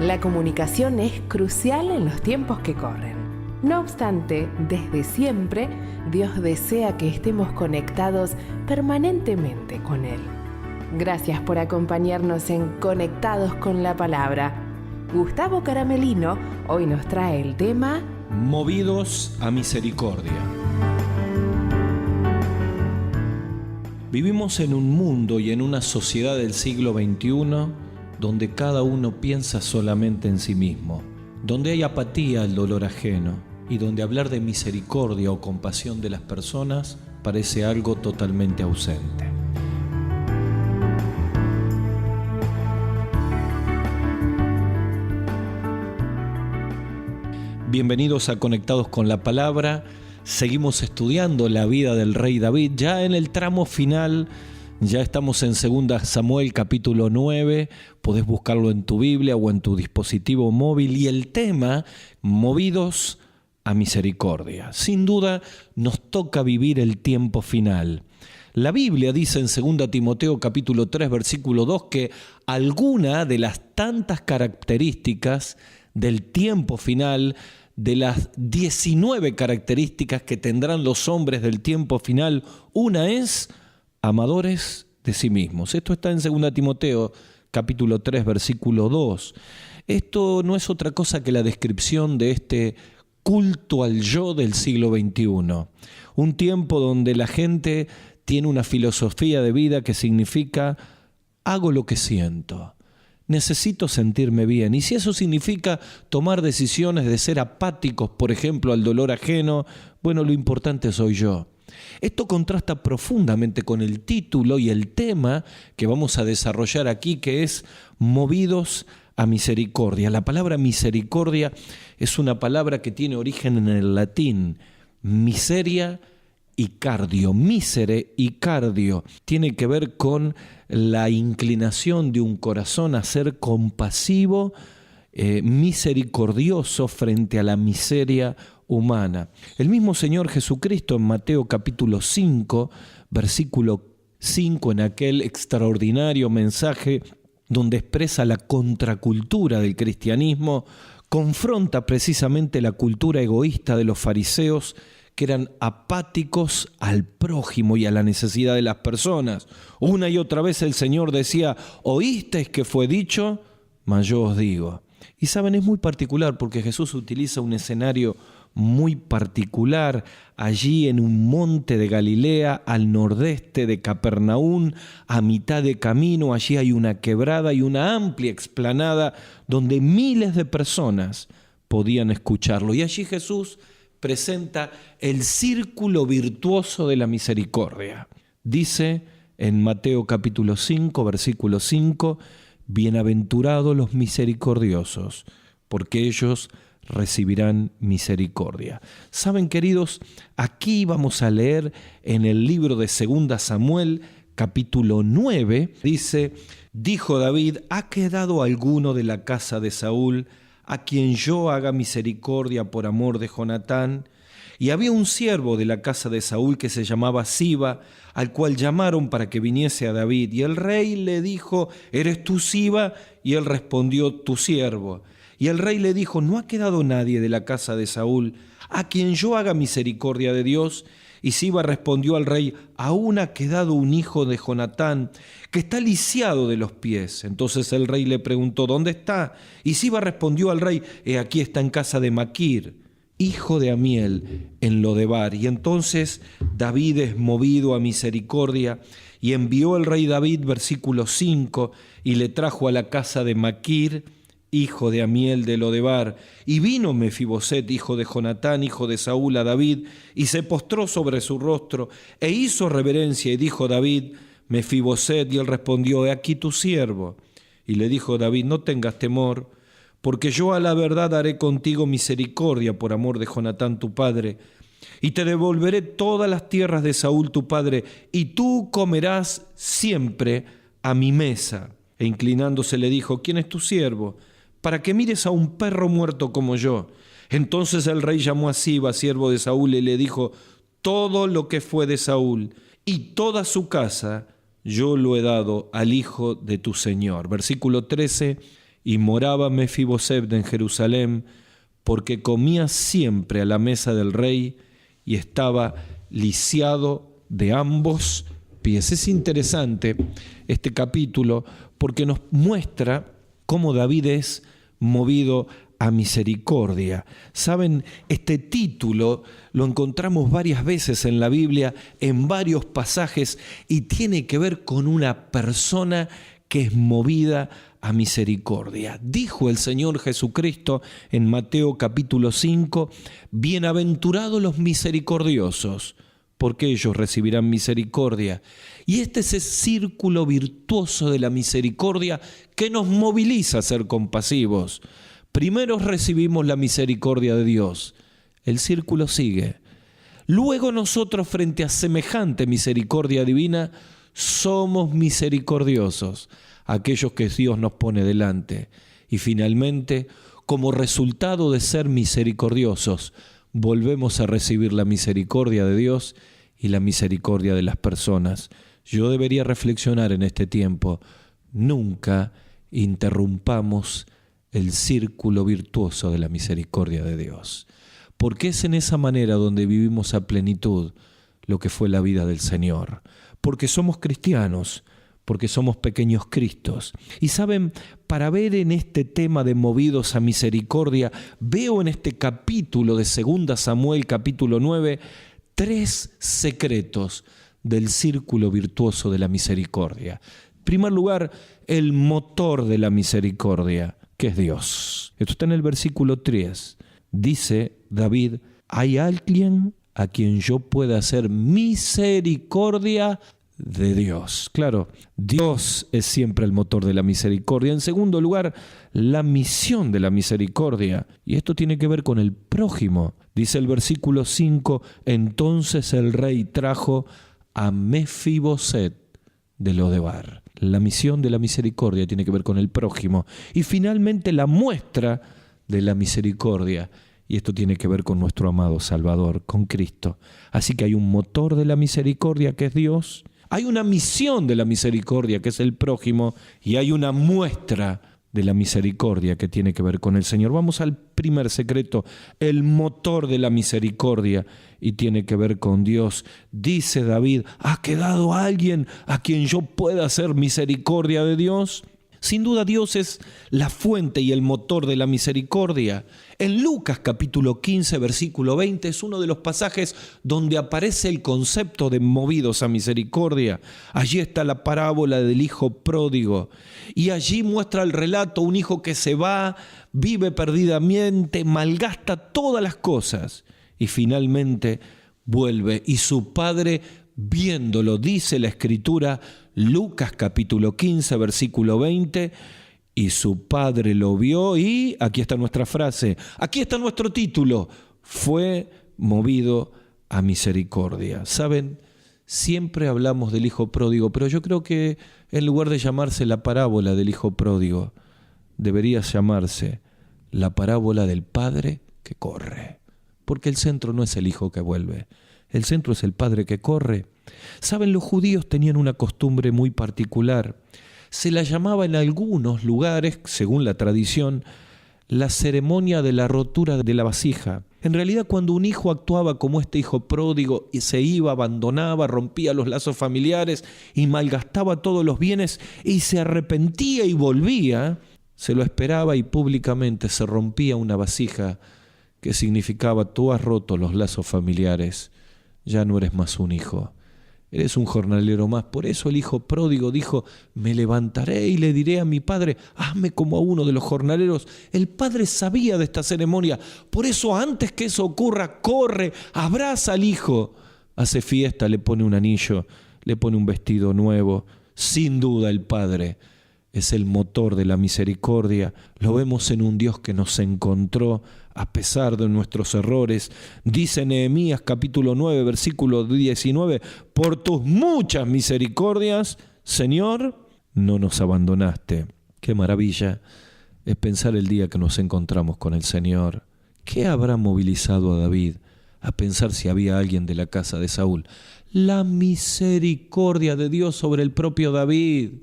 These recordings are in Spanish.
La comunicación es crucial en los tiempos que corren. No obstante, desde siempre, Dios desea que estemos conectados permanentemente con Él. Gracias por acompañarnos en Conectados con la Palabra. Gustavo Caramelino hoy nos trae el tema Movidos a misericordia. Vivimos en un mundo y en una sociedad del siglo XXI donde cada uno piensa solamente en sí mismo, donde hay apatía al dolor ajeno y donde hablar de misericordia o compasión de las personas parece algo totalmente ausente. Bienvenidos a Conectados con la Palabra. Seguimos estudiando la vida del rey David. Ya en el tramo final, ya estamos en 2 Samuel capítulo 9. Podés buscarlo en tu Biblia o en tu dispositivo móvil. Y el tema, movidos a misericordia. Sin duda, nos toca vivir el tiempo final. La Biblia dice en 2 Timoteo capítulo 3, versículo 2, que alguna de las tantas características del tiempo final, de las 19 características que tendrán los hombres del tiempo final, una es amadores de sí mismos. Esto está en 2 Timoteo capítulo 3, versículo 2. Esto no es otra cosa que la descripción de este culto al yo del siglo XXI. Un tiempo donde la gente tiene una filosofía de vida que significa hago lo que siento. Necesito sentirme bien. Y si eso significa tomar decisiones de ser apáticos, por ejemplo, al dolor ajeno, bueno, lo importante soy yo. Esto contrasta profundamente con el título y el tema que vamos a desarrollar aquí, que es movidos a misericordia. La palabra misericordia es una palabra que tiene origen en el latín, miseria y cardio, misere y cardio. Tiene que ver con la inclinación de un corazón a ser compasivo, misericordioso frente a la miseria humana. El mismo Señor Jesucristo en Mateo capítulo 5, versículo 5, en aquel extraordinario mensaje donde expresa la contracultura del cristianismo, confronta precisamente la cultura egoísta de los fariseos, que eran apáticos al prójimo y a la necesidad de las personas. Una y otra vez el Señor decía, ¿oísteis que fue dicho? Mas yo os digo. Y saben, es muy particular porque Jesús utiliza un escenario muy particular allí en un monte de Galilea, al nordeste de Capernaum, a mitad de camino. Allí hay una quebrada y una amplia explanada donde miles de personas podían escucharlo. Y allí Jesús presenta el círculo virtuoso de la misericordia. Dice en Mateo capítulo 5, versículo 5, bienaventurados los misericordiosos, porque ellos recibirán misericordia. Saben, queridos, aquí vamos a leer en el libro de 2 Samuel capítulo 9, dice, dijo David, ¿ha quedado alguno de la casa de Saúl a quien yo haga misericordia por amor de Jonatán? Y había un siervo de la casa de Saúl que se llamaba Siba, al cual llamaron para que viniese a David. Y el rey le dijo, ¿eres tú Siba? Y él respondió, tu siervo. Y el rey le dijo, ¿no ha quedado nadie de la casa de Saúl a quien yo haga misericordia de Dios? Y Siba respondió al rey, aún ha quedado un hijo de Jonatán, que está lisiado de los pies. Entonces el rey le preguntó, ¿dónde está? Y Siba respondió al rey, aquí está en casa de Maquir, hijo de Amiel, en Lodebar. Y entonces David es movido a misericordia, y envió el rey David, versículo 5, y le trajo a la casa de Maquir, hijo de Amiel de Lodebar. Y vino Mefiboset, hijo de Jonatán, hijo de Saúl, a David, y se postró sobre su rostro, e hizo reverencia, y dijo David, Mefiboset, y él respondió, he aquí tu siervo. Y le dijo David, no tengas temor, porque yo a la verdad haré contigo misericordia por amor de Jonatán tu padre, y te devolveré todas las tierras de Saúl tu padre, y tú comerás siempre a mi mesa. E inclinándose le dijo, ¿quién es tu siervo? Para que mires a un perro muerto como yo. Entonces el rey llamó a Siba, siervo de Saúl, y le dijo, todo lo que fue de Saúl y toda su casa, yo lo he dado al hijo de tu señor. Versículo 13, y moraba Mefiboset en Jerusalén, porque comía siempre a la mesa del rey y estaba lisiado de ambos pies. Es interesante este capítulo porque nos muestra cómo David es movido a misericordia. Saben, este título lo encontramos varias veces en la Biblia, en varios pasajes, y tiene que ver con una persona que es movida a misericordia. Dijo el Señor Jesucristo en Mateo capítulo 5, bienaventurados los misericordiosos, porque ellos recibirán misericordia. Y este es el círculo virtuoso de la misericordia que nos moviliza a ser compasivos. Primero recibimos la misericordia de Dios. El círculo sigue. Luego nosotros, frente a semejante misericordia divina, somos misericordiosos, aquellos que Dios nos pone delante. Y finalmente, como resultado de ser misericordiosos, volvemos a recibir la misericordia de Dios y la misericordia de las personas. Yo debería reflexionar en este tiempo, nunca interrumpamos el círculo virtuoso de la misericordia de Dios, porque es en esa manera donde vivimos a plenitud lo que fue la vida del Señor, porque somos cristianos, porque somos pequeños Cristos. Y saben, para ver en este tema de movidos a misericordia, veo en este capítulo de 2 Samuel, capítulo 9, 3 secretos del círculo virtuoso de la misericordia. En primer lugar, el motor de la misericordia, que es Dios. Esto está en el versículo 3. Dice David, ¿hay alguien a quien yo pueda hacer misericordia de Dios? Claro, Dios es siempre el motor de la misericordia. En segundo lugar, la misión de la misericordia. Y esto tiene que ver con el prójimo. Dice el versículo 5, entonces el rey trajo a Mefiboset de Lodebar. La misión de la misericordia tiene que ver con el prójimo. Y finalmente la muestra de la misericordia. Y esto tiene que ver con nuestro amado Salvador, con Cristo. Así que hay un motor de la misericordia que es Dios. Hay una misión de la misericordia que es el prójimo. Y hay una muestra de la misericordia que tiene que ver con el Señor. Vamos al primer secreto, el motor de la misericordia, y tiene que ver con Dios. Dice David, ¿ha quedado alguien a quien yo pueda hacer misericordia de Dios? Sin duda Dios es la fuente y el motor de la misericordia. En Lucas capítulo 15, versículo 20, es uno de los pasajes donde aparece el concepto de movidos a misericordia. Allí está la parábola del hijo pródigo. Y allí muestra el relato, un hijo que se va, vive perdidamente, malgasta todas las cosas. Y finalmente vuelve. Y su padre, viéndolo, dice la Escritura, Lucas capítulo 15, versículo 20, y su padre lo vio y, aquí está nuestra frase, aquí está nuestro título, fue movido a misericordia. ¿Saben? Siempre hablamos del hijo pródigo, pero yo creo que en lugar de llamarse la parábola del hijo pródigo, debería llamarse la parábola del padre que corre. Porque el centro no es el hijo que vuelve, el centro es el padre que corre. Saben, los judíos tenían una costumbre muy particular. Se la llamaba en algunos lugares, según la tradición, la ceremonia de la rotura de la vasija. En realidad, cuando un hijo actuaba como este hijo pródigo y se iba, abandonaba, rompía los lazos familiares y malgastaba todos los bienes y se arrepentía y volvía, se lo esperaba y públicamente se rompía una vasija que significaba: tú has roto los lazos familiares, ya no eres más un hijo. Eres un jornalero más. Por eso el hijo pródigo dijo: me levantaré y le diré a mi padre, hazme como a uno de los jornaleros. El padre sabía de esta ceremonia. Por eso, antes que eso ocurra, corre, abraza al hijo, hace fiesta, le pone un anillo, le pone un vestido nuevo. Sin duda el padre es el motor de la misericordia. Lo vemos en un Dios que nos encontró a pesar de nuestros errores. Dice Nehemías capítulo 9, versículo 19, por tus muchas misericordias, Señor, no nos abandonaste. Qué maravilla es pensar el día que nos encontramos con el Señor. ¿Qué habrá movilizado a David a pensar si había alguien de la casa de Saúl? La misericordia de Dios sobre el propio David.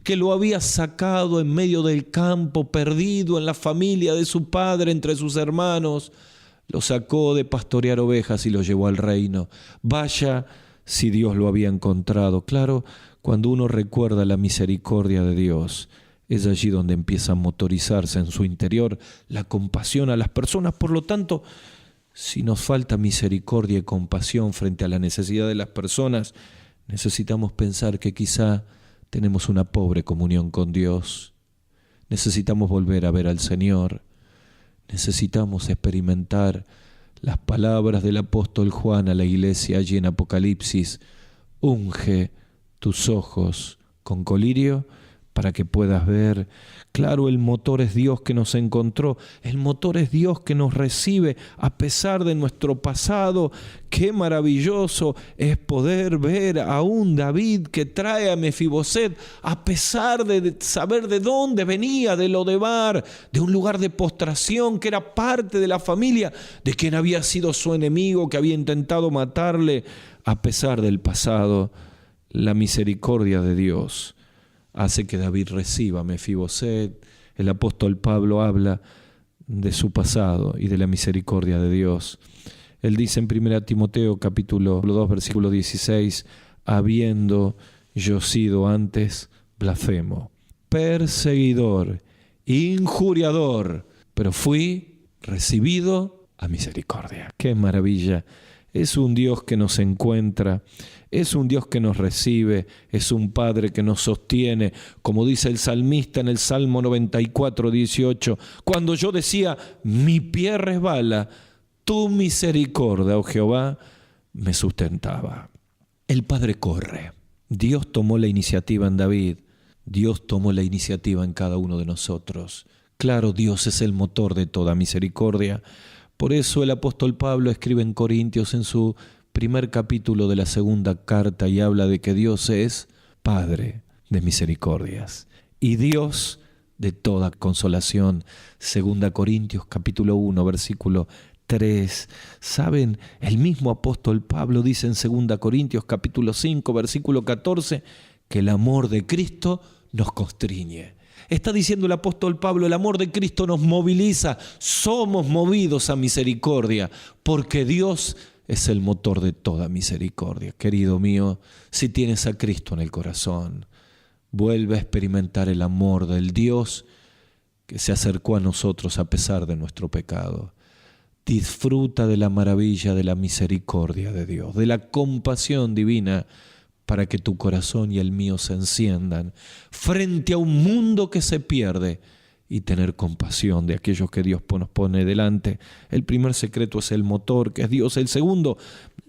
que lo había sacado en medio del campo, perdido en la familia de su padre, entre sus hermanos. Lo sacó de pastorear ovejas y lo llevó al reino. Vaya si Dios lo había encontrado. Claro, cuando uno recuerda la misericordia de Dios, es allí donde empieza a motorizarse en su interior la compasión a las personas. Por lo tanto, si nos falta misericordia y compasión frente a la necesidad de las personas, necesitamos pensar que quizá tenemos una pobre comunión con Dios. Necesitamos volver a ver al Señor. Necesitamos experimentar las palabras del apóstol Juan a la iglesia allí en Apocalipsis. Unge tus ojos con colirio para que puedas ver. Claro, el motor es Dios que nos encontró, el motor es Dios que nos recibe a pesar de nuestro pasado. Qué maravilloso es poder ver a un David que trae a Mefiboset a pesar de saber de dónde venía, de Lodebar, de un lugar de postración, que era parte de la familia de quien había sido su enemigo, que había intentado matarle. A pesar del pasado, la misericordia de Dios hace que David reciba a Mefiboset. El apóstol Pablo habla de su pasado y de la misericordia de Dios. Él dice en 1 Timoteo capítulo 2 versículo 16, habiendo yo sido antes blasfemo, perseguidor, injuriador, pero fui recibido a misericordia. ¡Qué maravilla! Es un Dios que nos encuentra, es un Dios que nos recibe, es un Padre que nos sostiene, como dice el salmista en el Salmo 94, 18, cuando yo decía, mi pie resbala, tu misericordia, oh Jehová, me sustentaba. El Padre corre. Dios tomó la iniciativa en David, Dios tomó la iniciativa en cada uno de nosotros. Claro, Dios es el motor de toda misericordia. Por eso el apóstol Pablo escribe en Corintios en su primer capítulo de la segunda carta y habla de que Dios es Padre de misericordias y Dios de toda consolación. 2 Corintios capítulo 1 versículo 3. ¿Saben? El mismo apóstol Pablo dice en 2 Corintios capítulo 5 versículo 14 que el amor de Cristo nos constriñe. Está diciendo el apóstol Pablo, el amor de Cristo nos moviliza, somos movidos a misericordia, porque Dios es el motor de toda misericordia. Querido mío, si tienes a Cristo en el corazón, vuelve a experimentar el amor del Dios que se acercó a nosotros a pesar de nuestro pecado. Disfruta de la maravilla de la misericordia de Dios, de la compasión divina, para que tu corazón y el mío se enciendan frente a un mundo que se pierde y tener compasión de aquellos que Dios nos pone delante. El primer secreto es el motor, que es Dios. El segundo,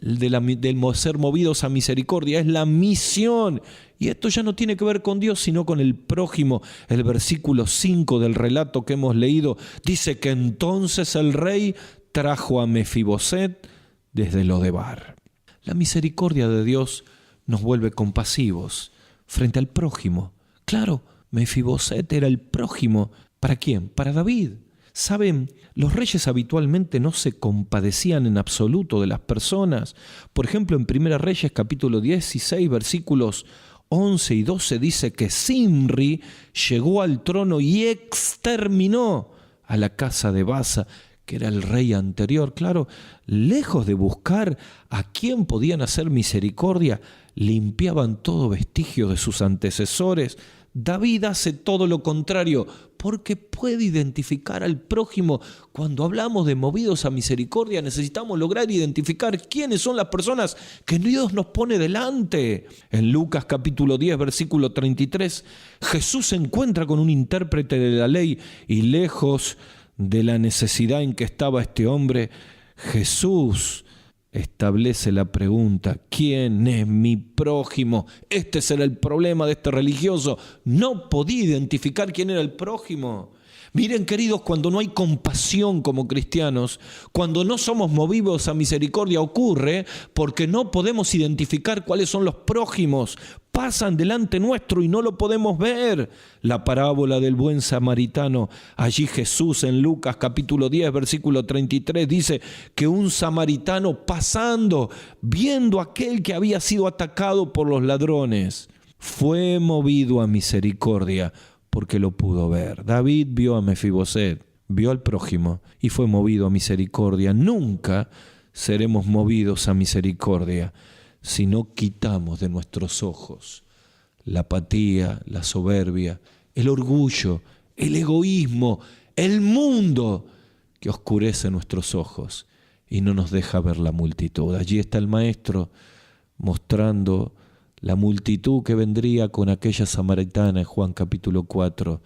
del ser movidos a misericordia, es la misión. Y esto ya no tiene que ver con Dios, sino con el prójimo. El versículo 5 del relato que hemos leído dice que entonces el rey trajo a Mefiboset desde Lodebar. La misericordia de Dios nos vuelve compasivos frente al prójimo. Claro, Mefiboset era el prójimo. ¿Para quién? Para David. Saben, los reyes habitualmente no se compadecían en absoluto de las personas. Por ejemplo, en 1 Reyes capítulo 16, versículos 11 y 12 dice que Zimri llegó al trono y exterminó a la casa de Baasa, que era el rey anterior. Claro, lejos de buscar a quién podían hacer misericordia, limpiaban todo vestigio de sus antecesores. David hace todo lo contrario, porque puede identificar al prójimo. Cuando hablamos de movidos a misericordia, necesitamos lograr identificar quiénes son las personas que Dios nos pone delante. En Lucas capítulo 10, versículo 33, Jesús se encuentra con un intérprete de la ley y lejos de la necesidad en que estaba este hombre, Jesús establece la pregunta, ¿quién es mi prójimo? Este será el problema de este religioso. No podía identificar quién era el prójimo. Miren, queridos, cuando no hay compasión como cristianos, cuando no somos movidos a misericordia, ocurre porque no podemos identificar cuáles son los prójimos. Pasan delante nuestro y no lo podemos ver. La parábola del buen samaritano, allí Jesús en Lucas capítulo 10, versículo 33, dice que un samaritano pasando, viendo a aquel que había sido atacado por los ladrones, fue movido a misericordia porque lo pudo ver. David vio a Mefiboset, vio al prójimo y fue movido a misericordia. Nunca seremos movidos a misericordia si no quitamos de nuestros ojos la apatía, la soberbia, el orgullo, el egoísmo, el mundo que oscurece nuestros ojos y no nos deja ver la multitud. Allí está el maestro mostrando la multitud que vendría con aquella samaritana en Juan capítulo 4.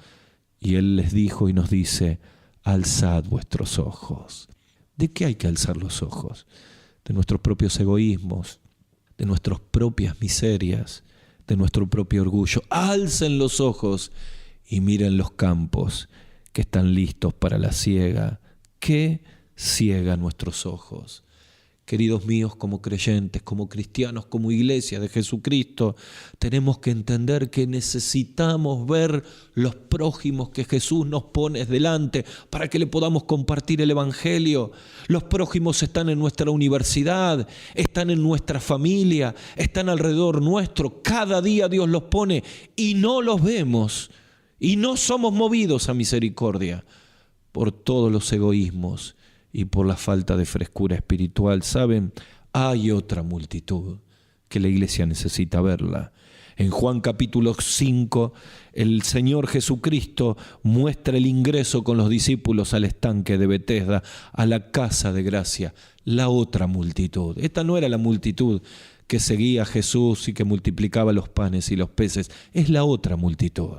Y él les dijo y nos dice: alzad vuestros ojos. ¿De qué hay que alzar los ojos? De nuestros propios egoísmos, de nuestras propias miserias, de nuestro propio orgullo. Alcen los ojos y miren los campos que están listos para la siega. ¿Qué ciega nuestros ojos? Queridos míos, como creyentes, como cristianos, como iglesia de Jesucristo, tenemos que entender que necesitamos ver los prójimos que Jesús nos pone delante para que le podamos compartir el Evangelio. Los prójimos están en nuestra universidad, están en nuestra familia, están alrededor nuestro. Cada día Dios los pone y no los vemos y no somos movidos a misericordia por todos los egoísmos y por la falta de frescura espiritual. ¿Saben? Hay otra multitud que la iglesia necesita verla. En Juan capítulo 5, el Señor Jesucristo muestra el ingreso con los discípulos al estanque de Betesda, a la casa de gracia, la otra multitud. Esta no era la multitud que seguía a Jesús y que multiplicaba los panes y los peces. Es la otra multitud.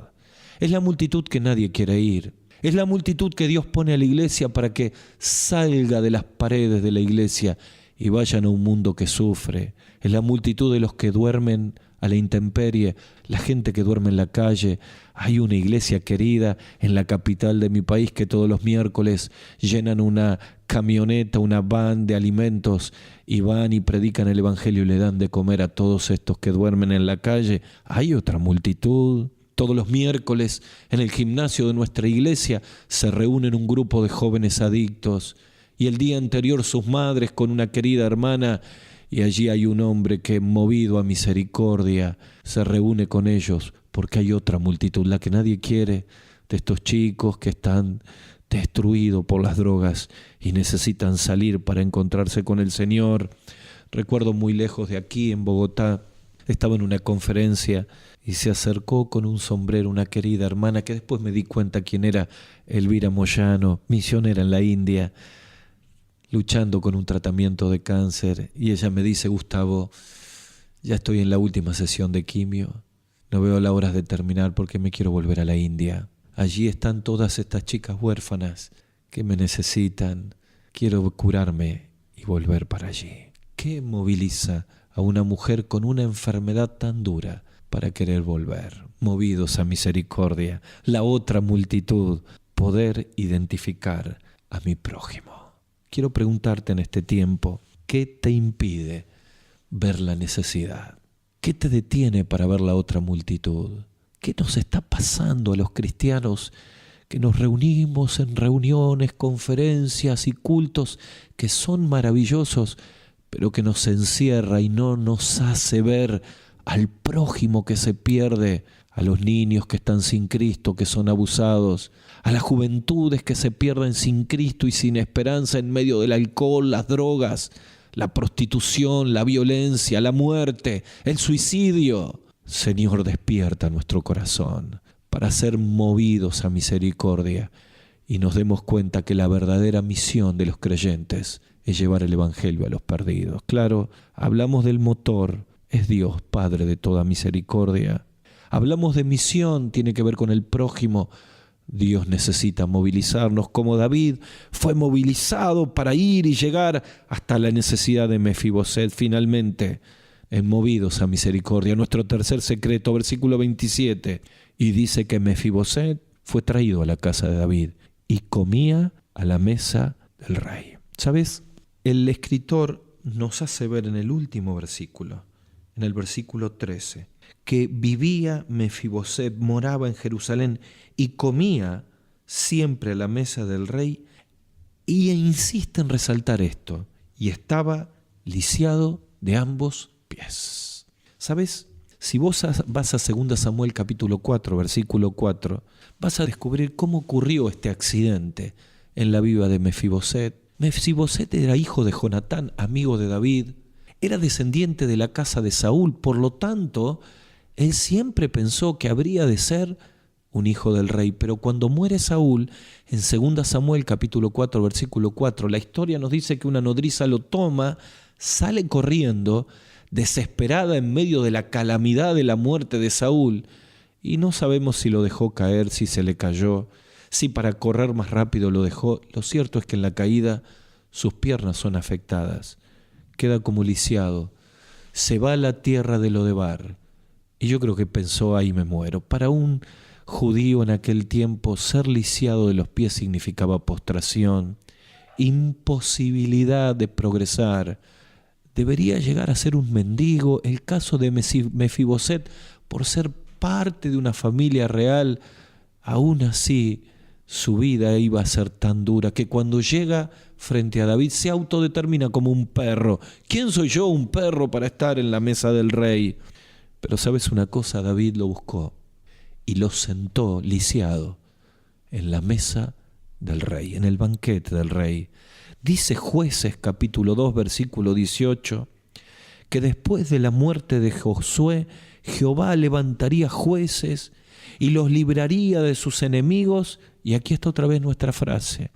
Es la multitud que nadie quiere ir. Es la multitud que Dios pone a la iglesia para que salga de las paredes de la iglesia y vayan a un mundo que sufre. Es la multitud de los que duermen a la intemperie, la gente que duerme en la calle. Hay una iglesia querida en la capital de mi país que todos los miércoles llenan una camioneta, una van de alimentos y van y predican el Evangelio y le dan de comer a todos estos que duermen en la calle. Hay otra multitud. Todos los miércoles en el gimnasio de nuestra iglesia se reúnen un grupo de jóvenes adictos y el día anterior sus madres con una querida hermana, y allí hay un hombre que, movido a misericordia, se reúne con ellos porque hay otra multitud, la que nadie quiere, de estos chicos que están destruidos por las drogas y necesitan salir para encontrarse con el Señor. Recuerdo muy lejos de aquí, en Bogotá, estaba en una conferencia y se acercó con un sombrero una querida hermana que después me di cuenta quién era, Elvira Moyano, misionera en la India, luchando con un tratamiento de cáncer. Y ella me dice: Gustavo, ya estoy en la última sesión de quimio, no veo la hora de terminar porque me quiero volver a la India. Allí están todas estas chicas huérfanas que me necesitan, quiero curarme y volver para allí. ¿Qué moviliza a una mujer con una enfermedad tan dura para querer volver? Movidos a misericordia, la otra multitud, poder identificar a mi prójimo. Quiero preguntarte en este tiempo, ¿qué te impide ver la necesidad? ¿Qué te detiene para ver la otra multitud? ¿Qué nos está pasando a los cristianos que nos reunimos en reuniones, conferencias y cultos que son maravillosos, pero que nos encierra y no nos hace ver al prójimo que se pierde, a los niños que están sin Cristo, que son abusados, a las juventudes que se pierden sin Cristo y sin esperanza en medio del alcohol, las drogas, la prostitución, la violencia, la muerte, el suicidio? Señor, despierta nuestro corazón para ser movidos a misericordia y nos demos cuenta que la verdadera misión de los creyentes es llevar el Evangelio a los perdidos. Claro, hablamos del motor, es Dios, Padre de toda misericordia. Hablamos de misión, tiene que ver con el prójimo. Dios necesita movilizarnos como David fue movilizado para ir y llegar hasta la necesidad de Mefiboset. Finalmente, movidos a misericordia. Nuestro tercer secreto, versículo 27, y dice que Mefiboset fue traído a la casa de David y comía a la mesa del rey. ¿Sabes? El escritor nos hace ver en el último versículo, en el versículo 13, que vivía Mefiboset, moraba en Jerusalén y comía siempre a la mesa del rey, y insiste en resaltar esto, y estaba lisiado de ambos pies. ¿Sabes? Si vos vas a 2 Samuel capítulo 4, versículo 4, vas a descubrir cómo ocurrió este accidente en la vida de Mefiboset. Mefiboset era hijo de Jonatán, amigo de David, era descendiente de la casa de Saúl, por lo tanto, él siempre pensó que habría de ser un hijo del rey. Pero cuando muere Saúl, en 2 Samuel capítulo 4, versículo 4, la historia nos dice que una nodriza lo toma, sale corriendo, desesperada en medio de la calamidad de la muerte de Saúl, y no sabemos si lo dejó caer, si se le cayó, si para correr más rápido lo dejó. Lo cierto es que en la caída sus piernas son afectadas, queda como lisiado, se va a la tierra de Lodebar, y yo creo que pensó, ahí me muero. Para un judío en aquel tiempo, ser lisiado de los pies significaba postración, imposibilidad de progresar. Debería llegar a ser un mendigo. El caso de Mefiboset, por ser parte de una familia real, aún así su vida iba a ser tan dura que cuando llega frente a David se autodetermina como un perro. ¿Quién soy yo, un perro, para estar en la mesa del rey? Pero ¿sabes una cosa? David lo buscó y lo sentó lisiado en la mesa del rey, en el banquete del rey. Dice Jueces capítulo 2, versículo 18, que después de la muerte de Josué, Jehová levantaría jueces y los libraría de sus enemigos. Y aquí está otra vez nuestra frase.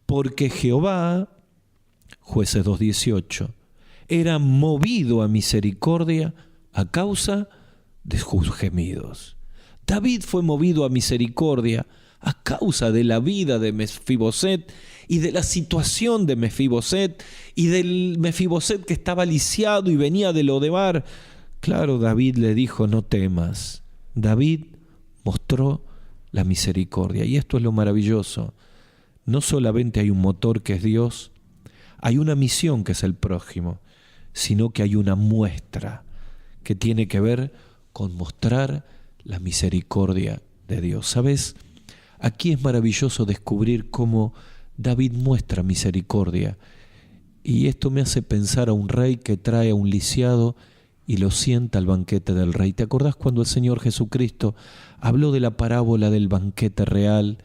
Porque Jehová, Jueces 2:18, era movido a misericordia a causa de sus gemidos. David fue movido a misericordia a causa de la vida de Mefiboset y de la situación de Mefiboset y del Mefiboset que estaba lisiado y venía de Lodebar. Claro, David le dijo, no temas. David mostró la misericordia, y esto es lo maravilloso. No solamente hay un motor que es Dios, hay una misión que es el prójimo, sino que hay una muestra que tiene que ver con mostrar la misericordia de Dios. ¿Sabes? Aquí es maravilloso descubrir cómo David muestra misericordia, y esto me hace pensar a un rey que trae a un lisiado y lo sienta al banquete del rey. ¿Te acordás cuando el Señor Jesucristo habló de la parábola del banquete real?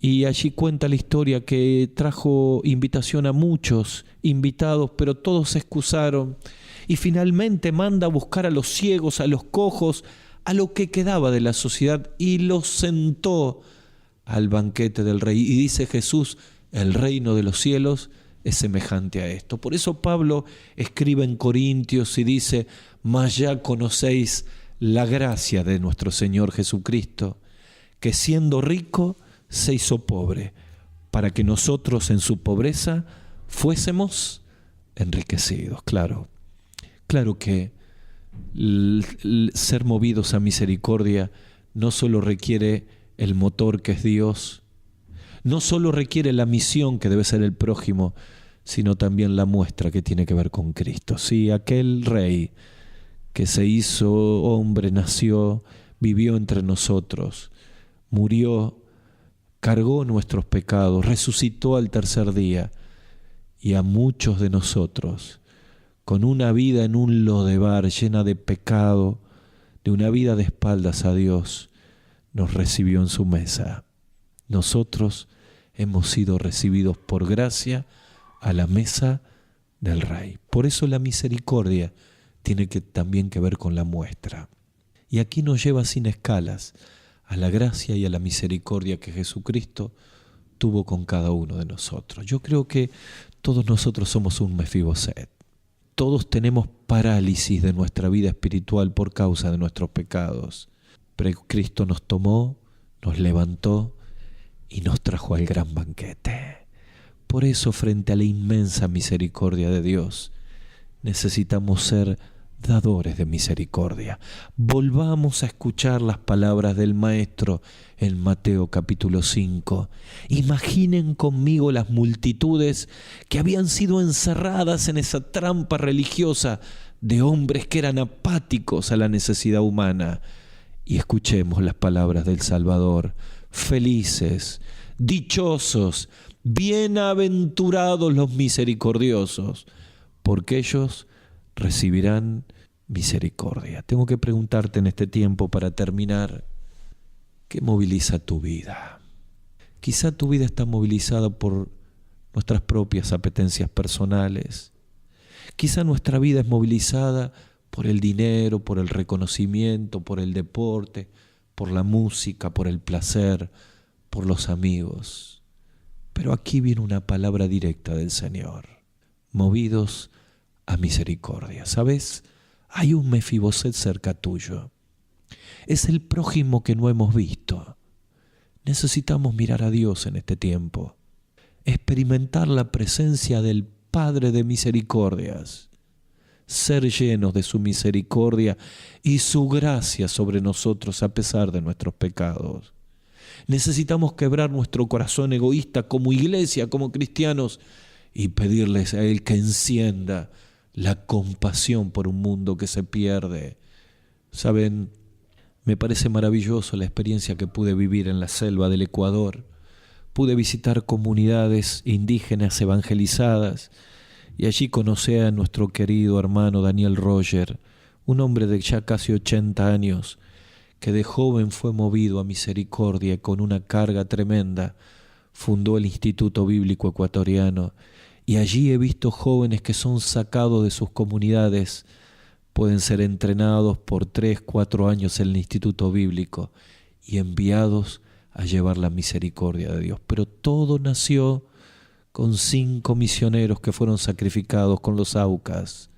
Y allí cuenta la historia que trajo invitación a muchos invitados, pero todos se excusaron. Y finalmente manda a buscar a los ciegos, a los cojos, a lo que quedaba de la sociedad, y los sentó al banquete del rey. Y dice Jesús, el reino de los cielos es semejante a esto. Por eso Pablo escribe en Corintios y dice, mas ya conocéis la gracia de nuestro Señor Jesucristo, que siendo rico se hizo pobre, para que nosotros en su pobreza fuésemos enriquecidos. Claro que ser movidos a misericordia no solo requiere el motor que es Dios, no solo requiere la misión que debe ser el prójimo, sino también la muestra que tiene que ver con Cristo. Sí, aquel rey que se hizo hombre, nació, vivió entre nosotros, murió, cargó nuestros pecados, resucitó al tercer día, y a muchos de nosotros, con una vida en un Lodebar llena de pecado, de una vida de espaldas a Dios, nos recibió en su mesa. Nosotros hemos sido recibidos por gracia a la mesa del Rey. Por eso la misericordia tiene también que ver con la muestra. Y aquí nos lleva sin escalas a la gracia y a la misericordia que Jesucristo tuvo con cada uno de nosotros. Yo creo que todos nosotros somos un Mefiboset. Todos tenemos parálisis de nuestra vida espiritual por causa de nuestros pecados. Pero Cristo nos tomó, nos levantó y nos trajo al gran banquete. Por eso, frente a la inmensa misericordia de Dios, necesitamos ser dadores de misericordia. Volvamos a escuchar las palabras del Maestro en Mateo capítulo 5. Imaginen conmigo las multitudes que habían sido encerradas en esa trampa religiosa de hombres que eran apáticos a la necesidad humana. Y escuchemos las palabras del Salvador. Felices, dichosos, bienaventurados los misericordiosos, porque ellos recibirán misericordia. Tengo que preguntarte en este tiempo para terminar, ¿qué moviliza tu vida? Quizá tu vida está movilizada por nuestras propias apetencias personales. Quizá nuestra vida es movilizada por el dinero, por el reconocimiento, por el deporte, por la música, por el placer, por los amigos. Pero aquí viene una palabra directa del Señor: movidos a misericordia. ¿Sabes? Hay un Mefiboset cerca tuyo. Es el prójimo que no hemos visto. Necesitamos mirar a Dios en este tiempo, experimentar la presencia del Padre de misericordias, ser llenos de su misericordia y su gracia sobre nosotros a pesar de nuestros pecados. Necesitamos quebrar nuestro corazón egoísta como iglesia, como cristianos, y pedirles a Él que encienda la compasión por un mundo que se pierde. Saben, me parece maravilloso la experiencia que pude vivir en la selva del Ecuador. Pude visitar comunidades indígenas evangelizadas y allí conocí a nuestro querido hermano Daniel Roger, un hombre de ya casi 80 años, que de joven fue movido a misericordia y con una carga tremenda fundó el Instituto Bíblico Ecuatoriano. Y allí he visto jóvenes que son sacados de sus comunidades, pueden ser entrenados por 3, 4 años en el Instituto Bíblico y enviados a llevar la misericordia de Dios. Pero todo nació con 5 misioneros que fueron sacrificados con los Aucas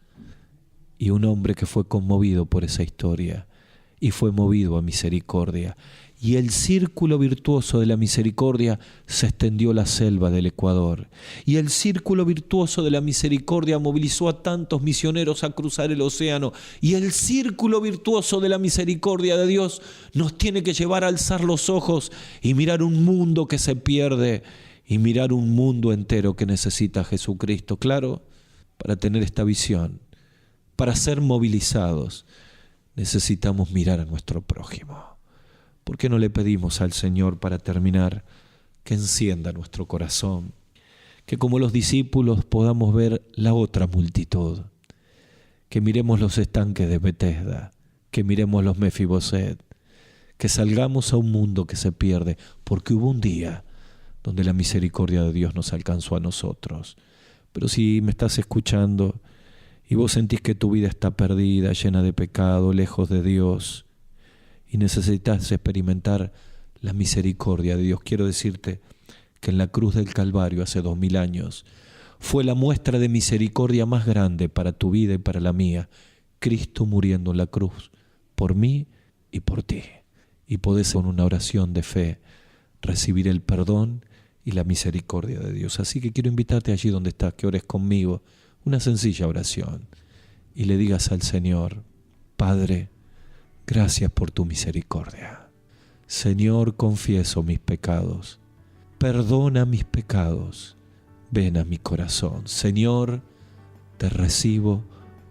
y un hombre que fue conmovido por esa historia y fue movido a misericordia. Y el círculo virtuoso de la misericordia se extendió a la selva del Ecuador. Y el círculo virtuoso de la misericordia movilizó a tantos misioneros a cruzar el océano. Y el círculo virtuoso de la misericordia de Dios nos tiene que llevar a alzar los ojos y mirar un mundo que se pierde y mirar un mundo entero que necesita a Jesucristo. Claro, para tener esta visión, para ser movilizados, necesitamos mirar a nuestro prójimo. ¿Por qué no le pedimos al Señor, para terminar, que encienda nuestro corazón? Que como los discípulos podamos ver la otra multitud, que miremos los estanques de Betesda, que miremos los Mefiboset, que salgamos a un mundo que se pierde, porque hubo un día donde la misericordia de Dios nos alcanzó a nosotros. Pero si me estás escuchando y vos sentís que tu vida está perdida, llena de pecado, lejos de Dios, y necesitas experimentar la misericordia de Dios, quiero decirte que en la cruz del Calvario hace 2000 años fue la muestra de misericordia más grande para tu vida y para la mía. Cristo muriendo en la cruz por mí y por ti. Y podés con una oración de fe recibir el perdón y la misericordia de Dios. Así que quiero invitarte allí donde estás, que ores conmigo una sencilla oración y le digas al Señor: Padre, gracias por tu misericordia. Señor, confieso mis pecados. Perdona mis pecados. Ven a mi corazón. Señor, te recibo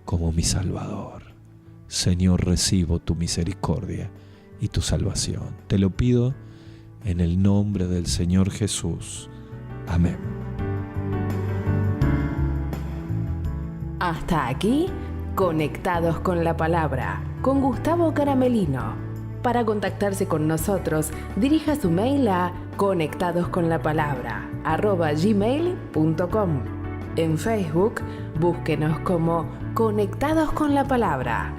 como mi Salvador. Señor, recibo tu misericordia y tu salvación. Te lo pido en el nombre del Señor Jesús. Amén. Hasta aquí, Conectados con la Palabra, con Gustavo Caramelino. Para contactarse con nosotros, dirija su mail a conectadosconlapalabra@gmail.com. En Facebook, búsquenos como Conectados con la Palabra.